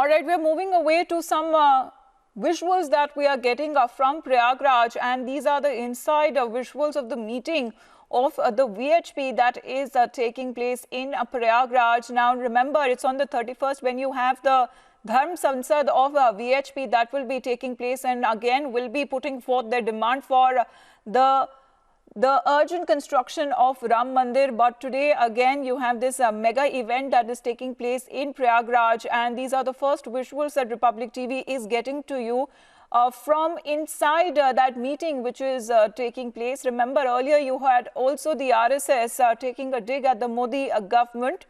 All right, we're moving away to some visuals that we are getting from Prayagraj, and these are the inside visuals of the meeting of the VHP that is taking place in Prayagraj. Now remember, it's on the 31st when you have the Dharm Sansad of VHP that will be taking place, and again will be putting forth their demand for the urgent construction of Ram Mandir. But today again you have this mega event that is taking place in Prayagraj, and these are the first visuals that Republic TV is getting to you from inside that meeting which is taking place. Remember, earlier you had also the RSS taking a dig at the Modi government,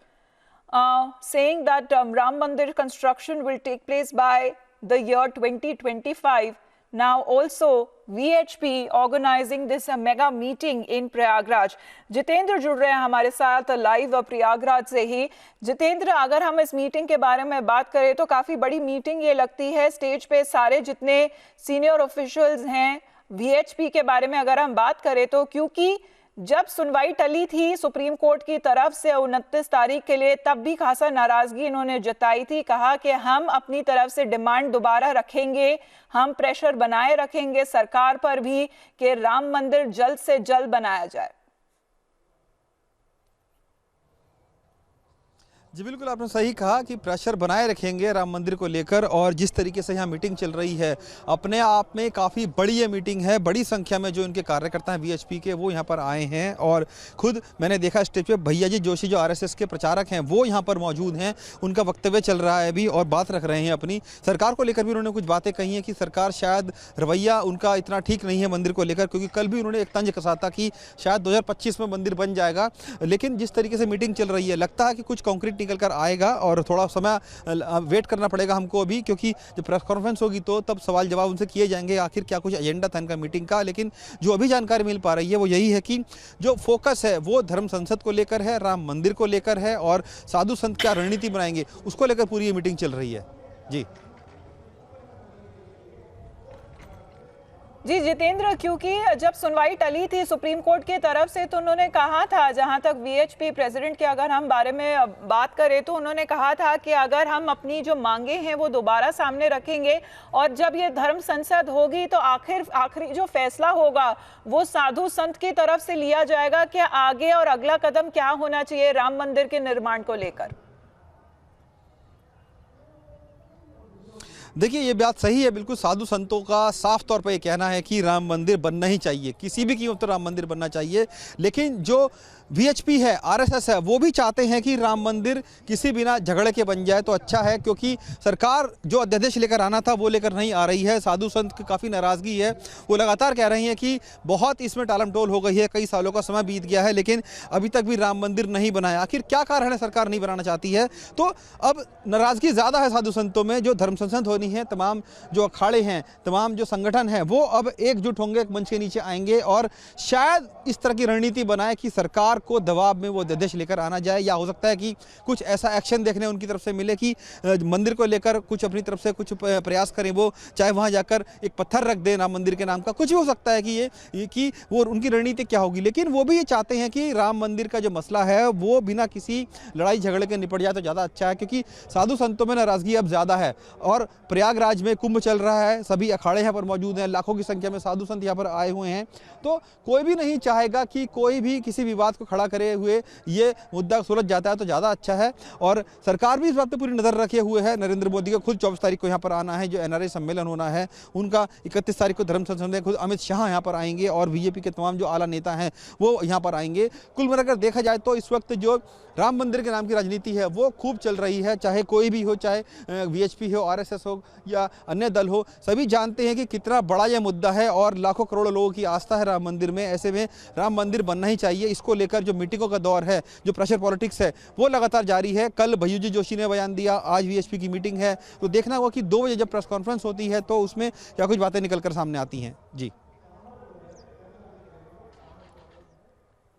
saying that Ram Mandir construction will take place by the year 2025. Now also VHP organizing this mega meeting in Prayagraj. Jitendra जुड़ रहे हैं हमारे साथ live Prayagraj से ही. जितेंद्र, अगर हम इस meeting के बारे में बात करें तो काफ़ी बड़ी मीटिंग ये लगती है. स्टेज पे सारे जितने सीनियर ऑफिशियल्स हैं VHP के बारे में अगर हम बात करें तो, क्योंकि जब सुनवाई टली थी सुप्रीम कोर्ट की तरफ से 29 तारीख के लिए, तब भी खासा नाराजगी इन्होंने जताई थी. कहा कि हम अपनी तरफ से डिमांड दोबारा रखेंगे, हम प्रेशर बनाए रखेंगे सरकार पर भी कि राम मंदिर जल्द से जल्द बनाया जाए. जी बिल्कुल, आपने सही कहा कि प्रेशर बनाए रखेंगे राम मंदिर को लेकर. और जिस तरीके से यहाँ मीटिंग चल रही है, अपने आप में काफ़ी बड़ी ये मीटिंग है. बड़ी संख्या में जो इनके कार्यकर्ता हैं VHP के, वो यहाँ पर आए हैं. और खुद मैंने देखा स्टेज पे भैया जी जोशी जो RSS के प्रचारक हैं वो यहाँ पर मौजूद हैं. उनका वक्तव्य चल रहा है अभी और बात रख रहे हैं अपनी सरकार को लेकर भी. उन्होंने कुछ बातें कही हैं कि सरकार शायद रवैया उनका इतना ठीक नहीं है मंदिर को लेकर, क्योंकि कल भी उन्होंने एक तंज कसा था कि शायद 2025 में मंदिर बन जाएगा. लेकिन जिस तरीके से मीटिंग चल रही है, लगता है कि कुछ कॉन्क्रीट निकल कर आएगा और थोड़ा समय वेट करना पड़ेगा हमको अभी, क्योंकि जब प्रेस कॉन्फ्रेंस होगी तो तब सवाल जवाब उनसे किए जाएंगे आखिर क्या कुछ एजेंडा था इनका मीटिंग का. लेकिन जो अभी जानकारी मिल पा रही है वो यही है कि जो फोकस है वो धर्म संसद को लेकर है, राम मंदिर को लेकर है, और साधु संत क्या रणनीति बनाएंगे उसको लेकर पूरी ये मीटिंग चल रही है. जी जितेंद्र, क्योंकि जब सुनवाई टली थी सुप्रीम कोर्ट की तरफ से तो उन्होंने कहा था, जहां तक VHP प्रेसिडेंट के अगर हम बारे में बात करें तो उन्होंने कहा था कि अगर हम अपनी जो मांगे हैं वो दोबारा सामने रखेंगे और जब ये धर्म संसद होगी तो आखिरी जो फैसला होगा वो साधु संत की तरफ से लिया जाएगा कि आगे और अगला कदम क्या होना चाहिए राम मंदिर के निर्माण को लेकर. देखिए, ये बात सही है बिल्कुल. साधु संतों का साफ तौर पर ये कहना है कि राम मंदिर बनना ही चाहिए, किसी भी कीमत पर राम मंदिर बनना चाहिए. लेकिन जो VHP है, RSS है, वो भी चाहते हैं कि राम मंदिर किसी बिना झगड़े के बन जाए तो अच्छा है, क्योंकि सरकार जो अध्यादेश लेकर आना था वो लेकर नहीं आ रही है. साधु संत की काफ़ी नाराज़गी है. वो लगातार कह रही हैं कि बहुत इसमें टालमटोल हो गई है, कई सालों का समय बीत गया है, लेकिन अभी तक भी राम मंदिर नहीं बनाया. आखिर क्या कारण है सरकार नहीं बनाना चाहती है? तो अब नाराज़गी ज़्यादा है साधु संतों में. जो धर्म संसद होनी है, तमाम जो अखाड़े हैं, तमाम जो संगठन हैं, वो अब एकजुट होंगे, एक मंच के नीचे आएंगे और शायद इस तरह की रणनीति बनाए कि सरकार को दबाव में वो अध्यादेश लेकर आना जाए, या हो सकता है कि कुछ ऐसा एक्शन देखने उनकी तरफ से मिले कि मंदिर को लेकर कुछ अपनी तरफ से कुछ प्रयास करें. वो चाहे वहां जाकर एक पत्थर रख दें राम मंदिर के नाम का, कुछ भी हो सकता है कि ये कि वो उनकी रणनीति क्या होगी. लेकिन वो भी ये चाहते हैं कि राम मंदिर का जो मसला है वो बिना किसी लड़ाई झगड़े के निपट जाए तो ज़्यादा अच्छा है, क्योंकि साधु संतों में नाराज़गी अब ज़्यादा है. और प्रयागराज में कुंभ चल रहा है, सभी अखाड़े यहाँ पर मौजूद हैं, लाखों की संख्या में साधु संत यहाँ पर आए हुए हैं. तो कोई भी नहीं चाहेगा कि कोई भी किसी विवाद को खड़ा करे हुए ये मुद्दा सुलझ जाता है तो ज़्यादा अच्छा है. और सरकार भी इस बात पर पूरी नज़र रखे हुए है. नरेंद्र मोदी को खुद 24 तारीख को यहाँ पर आना है, जो NRI सम्मेलन होना है उनका. 31 तारीख को धर्म संसद में खुद अमित शाह यहाँ पर आएंगे और BJP के तमाम जो आला नेता हैं वो यहाँ पर आएंगे. कुल मिलाकर देखा जाए तो इस वक्त जो राम मंदिर के नाम की राजनीति है वो खूब चल रही है. चाहे कोई भी हो, चाहे VHP हो, RSS हो या अन्य दल हो, सभी जानते हैं कि कितना बड़ा यह मुद्दा है और लाखों करोड़ों लोगों की आस्था है राम मंदिर में. ऐसे में राम मंदिर बनना ही चाहिए. इसको लेकर जो मीटिंगों का दौर है, जो प्रेशर पॉलिटिक्स है, वो लगातार जारी है. कल भैयू जी जोशी ने बयान दिया, आज VHP की मीटिंग है. तो देखना होगा कि 2 बजे जब प्रेस कॉन्फ्रेंस होती है तो उसमें क्या कुछ बातें निकलकर सामने आती हैं. जी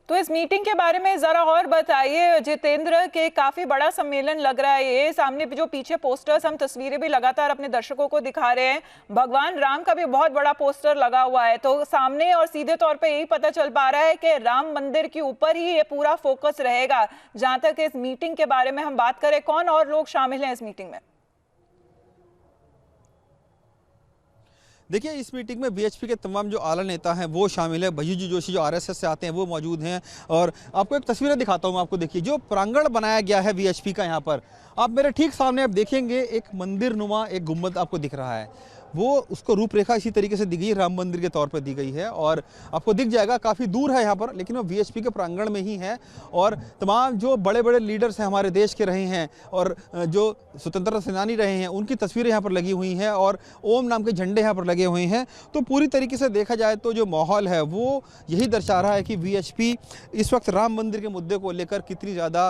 तो इस मीटिंग के बारे में जरा और बताइए जितेंद्र, के काफी बड़ा सम्मेलन लग रहा है ये. सामने जो पीछे पोस्टर्स, हम तस्वीरें भी लगातार अपने दर्शकों को दिखा रहे हैं, भगवान राम का भी बहुत बड़ा पोस्टर लगा हुआ है. तो सामने और सीधे तौर पे यही पता चल पा रहा है कि राम मंदिर के ऊपर ही ये पूरा फोकस रहेगा. जहां तक इस मीटिंग के बारे में हम बात करें, कौन और लोग शामिल हैं इस मीटिंग में? देखिए, इस मीटिंग में वीएचपी के तमाम जो आला नेता हैं वो शामिल है। भय्यूजी जोशी जो आरएसएस से आते हैं वो मौजूद हैं। और आपको एक तस्वीरें दिखाता हूँ मैं आपको। देखिए, जो प्रांगण बनाया गया है वीएचपी का, यहाँ पर आप मेरे ठीक सामने आप देखेंगे एक मंदिर नुमा एक गुम्बद आपको दिख रहा है। वो उसको रूपरेखा इसी तरीके से दी गई है, राम मंदिर के तौर पर दी गई है। और आपको दिख जाएगा, काफ़ी दूर है यहाँ पर, लेकिन वो वीएचपी के प्रांगण में ही है। और तमाम जो बड़े बड़े लीडर्स हैं हमारे देश के रहे हैं और जो स्वतंत्रता सेनानी रहे हैं, उनकी तस्वीरें यहाँ पर लगी हुई हैं और ओम नाम के झंडे यहाँ पर लगे हुए हैं। तो पूरी तरीके से देखा जाए तो जो माहौल है वो यही दर्शा रहा है कि वीएचपी इस वक्त राम मंदिर के मुद्दे को लेकर कितनी ज़्यादा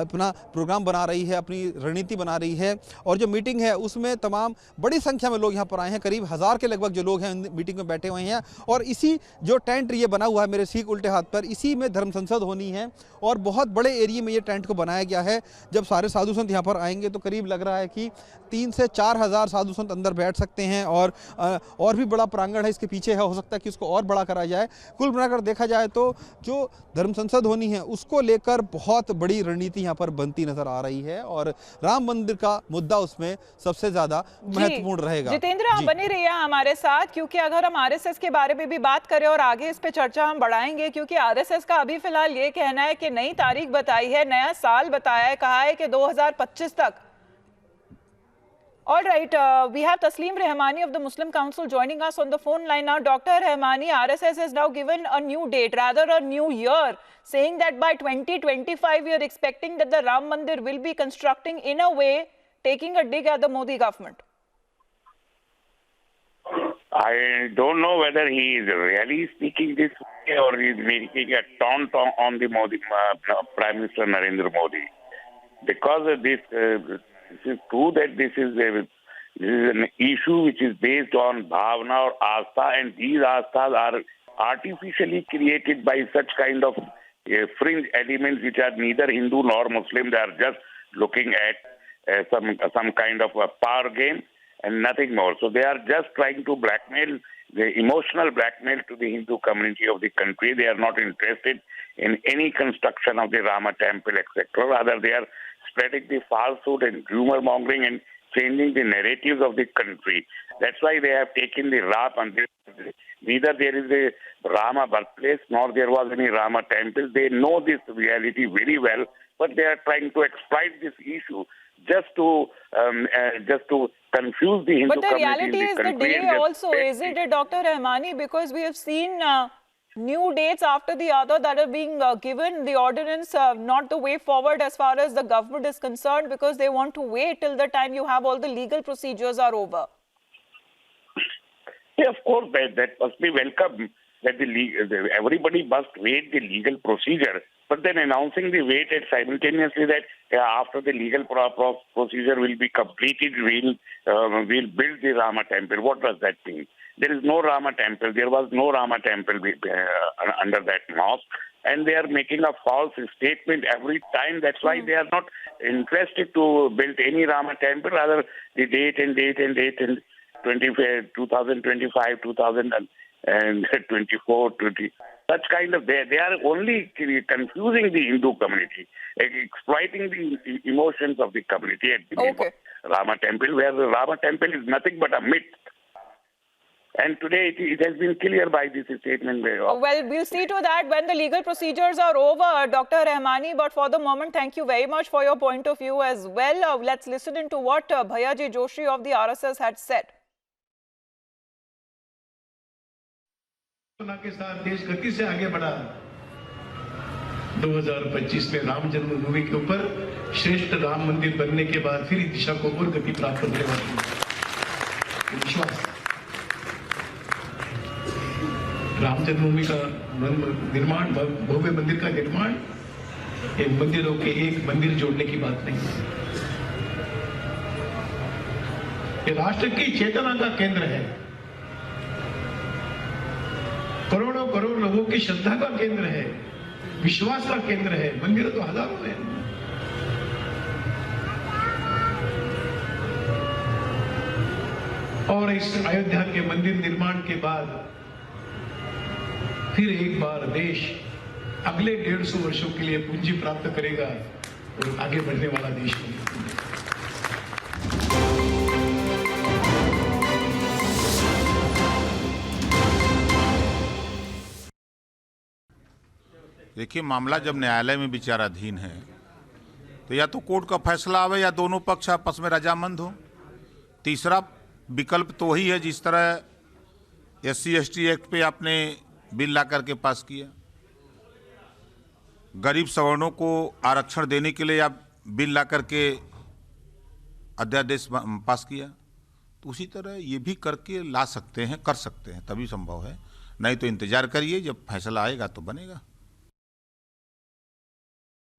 अपना प्रोग्राम बना रही है, अपनी रणनीति बना रही है। और जो मीटिंग है उसमें तमाम बड़ी संख्या में लोग यहाँ पर आए हैं। करीब 1000 के लगभग जो लोग हैं मीटिंग में बैठे हुए हैं। और इसी जो टेंट ये बना हुआ है मेरे ठीक उल्टे हाथ पर, इसी में धर्म संसद होनी है और बहुत बड़े एरिया में ये टेंट को बनाया गया है। जब सारे साधु संत यहाँ पर आएंगे तो करीब लग रहा है कि 3 से 4 हज़ार साधु संत अंदर बैठ सकते हैं। और भी बड़ा प्रांगण है इसके पीछे है, हो सकता है कि उसको और बड़ा करा जाए। कुल मिलाकर देखा जाए तो जो धर्म संसद होनी है उसको लेकर बहुत बड़ी रणनीति यहाँ पर बनती नजर आ रही है और राम मंदिर का मुद्दा उसमें सबसे ज्यादा महत्वपूर्ण रहेगा। जितेंद्र, आप बने रहिए हमारे साथ, क्योंकि अगर हम आरएसएस के बारे में भी बात करें और आगे इस पे चर्चा हम बढ़ाएंगे, क्योंकि आरएसएस का अभी फिलहाल ये कहना है कि नई तारीख बताई है, नया साल बताया है, कहा है कि 2025 तक। All right, we have Tasleem Rahmani of the Muslim Council joining us on the phone line now. Dr. Rahmani, RSS has now given a new date, rather a new year, saying that by 2025 we are expecting that the Ram Mandir will be constructing in a way, taking a dig at the Modi government. I don't know whether he is really speaking this way or he is making a taunt on the Modi, Prime Minister Narendra Modi. Because this is true that this is an issue which is based on bhavna or astha, and these asthas are artificially created by such kind of fringe elements which are neither Hindu nor Muslim. They are just looking at some kind of a power game and nothing more. So they are just trying to blackmail, the emotional blackmail to the Hindu community of the country. They are not interested in any construction of the Rama temple, etc. Rather, they are spreading the falsehood and rumor mongering and changing the narratives of the country. That's why they have taken the Rama. Neither there is a Rama birthplace nor there was any Rama temple. They know this reality very well, but they are trying to exploit this issue just to confuse the Hindu community. But the reality is the delay also, isn't it, Dr. Rahmani? Because we have seen new dates after the other that are being given. The ordinance not the way forward as far as the government is concerned, because they want to wait till the time you have all the legal procedures are over. Yeah, of course, that must be welcome. That everybody must wait the legal procedure, but then announcing the wait and simultaneously that after the legal procedure will be completed, we'll build the Rama temple. What does that mean? There is no Rama temple. There was no Rama temple under that mosque, and they are making a false statement every time. That's why they are not interested to build any Rama temple. Rather, the date and 2025, 2024, 20. Such kind of, they are only confusing the Hindu community, exploiting the emotions of the community at the name of Rama temple, where the Rama temple is nothing but a myth. And today it has been clear by this statement. Well, we'll see to that when the legal procedures are over, Dr. Rahmani. But for the moment, thank you very much for your point of view as well. Let's listen into what Bhayyaji Joshi of the RSS had said. के साथ देश गति से आगे बढ़ा। 2025 में राम जन्मभूमि के ऊपर श्रेष्ठ राम मंदिर बनने के बाद फिर दिशा को और गति प्राप्त होने वाली है। विश्वास राम जन्मभूमि का निर्माण, भव्य मंदिर का निर्माण एक मंदिरों के एक मंदिर जोड़ने की बात नहीं है। ये राष्ट्र की चेतना का केंद्र है, करोड़ों करोड़ लोगों की श्रद्धा का केंद्र है, विश्वास का केंद्र है। मंदिर तो हजारों हैं। और इस अयोध्या के मंदिर निर्माण के बाद फिर एक बार देश अगले 150 वर्षों के लिए पूंजी प्राप्त करेगा और आगे बढ़ने वाला देश बनेगा। देखिए, मामला जब न्यायालय में विचाराधीन है तो या तो कोर्ट का फैसला आवे या दोनों पक्ष आपस में रजामंद हो। तीसरा विकल्प तो वही है जिस तरह SC/ST एक्ट पे आपने बिल ला करके पास किया, गरीब सवर्णों को आरक्षण देने के लिए आप बिल ला करके अध्यादेश पास किया, तो उसी तरह ये भी करके ला सकते हैं, कर सकते हैं, तभी संभव है। नहीं तो इंतजार करिए, जब फैसला आएगा तो बनेगा।